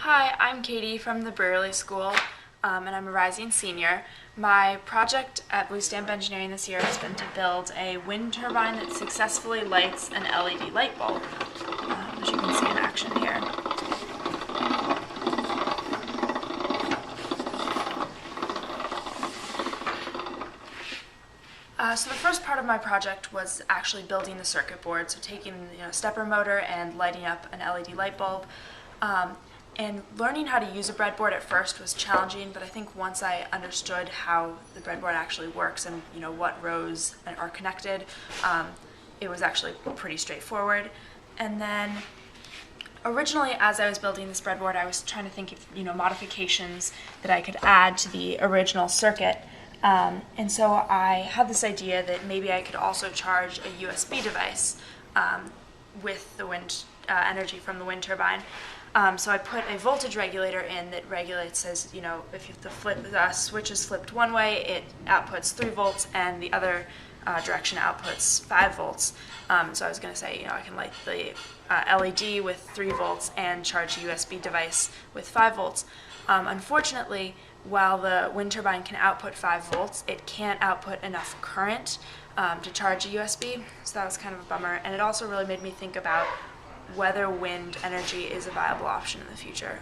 Hi, I'm Katie from the Brearley School, and I'm a rising senior. My project at BlueStamp Engineering this year has been to build a wind turbine that successfully lights an LED light bulb, as you can see in action here. So the first part of my project was actually building the circuit board, so taking stepper motor and lighting up an LED light bulb. And learning how to use a breadboard at first was challenging, but I think once I understood how the breadboard actually works and what rows are connected, it was actually pretty straightforward. And then originally, as I was building this breadboard, I was trying to think of modifications that I could add to the original circuit. And so I had this idea that maybe I could also charge a USB device with the wind energy from the wind turbine. So I put a voltage regulator in that regulates as, if the switch is flipped one way, it outputs 3 volts, and the other direction outputs 5 volts. So I was going to say, I can light the LED with 3 volts and charge a USB device with 5 volts. Unfortunately, while the wind turbine can output 5 volts, it can't output enough current to charge a USB, so that was kind of a bummer. And it also really made me think about whether wind energy is a viable option in the future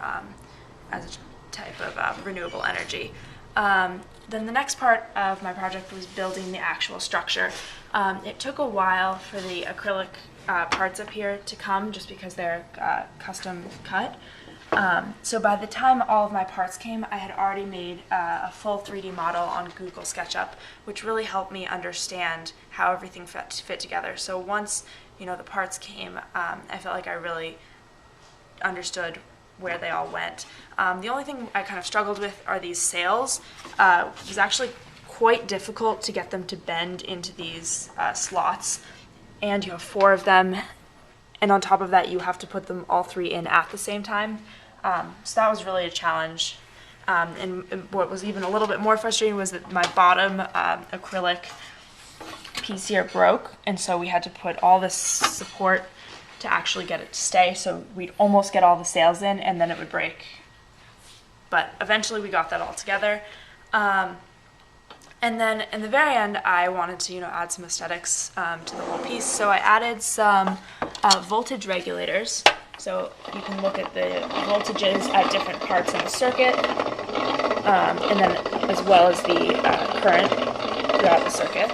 as a type of renewable energy. Then the next part of my project was building the actual structure. It took a while for the acrylic parts up here to come just because they're custom cut. So by the time all of my parts came, I had already made a full 3D model on Google SketchUp, which really helped me understand how everything fit together. So once the parts came, I felt like I really understood where they all went. The only thing I kind of struggled with are these sails. It was actually quite difficult to get them to bend into these slots, and you have 4 of them, and on top of that you have to put them all 3 in at the same time. So that was really a challenge. And what was even a little bit more frustrating was that my bottom acrylic piece here broke, and so we had to put all this support to actually get it to stay, so we'd almost get all the sails in and then it would break. But eventually we got that all together. And then in the very end, I wanted to add some aesthetics to the whole piece, so I added some voltage regulators. So you can look at the voltages at different parts of the circuit, and then as well as the current throughout the circuit.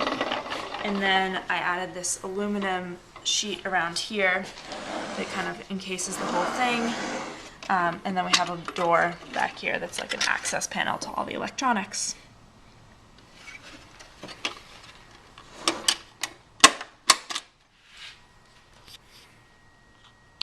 And then I added this aluminum sheet around here that kind of encases the whole thing. And then we have a door back here that's like an access panel to all the electronics.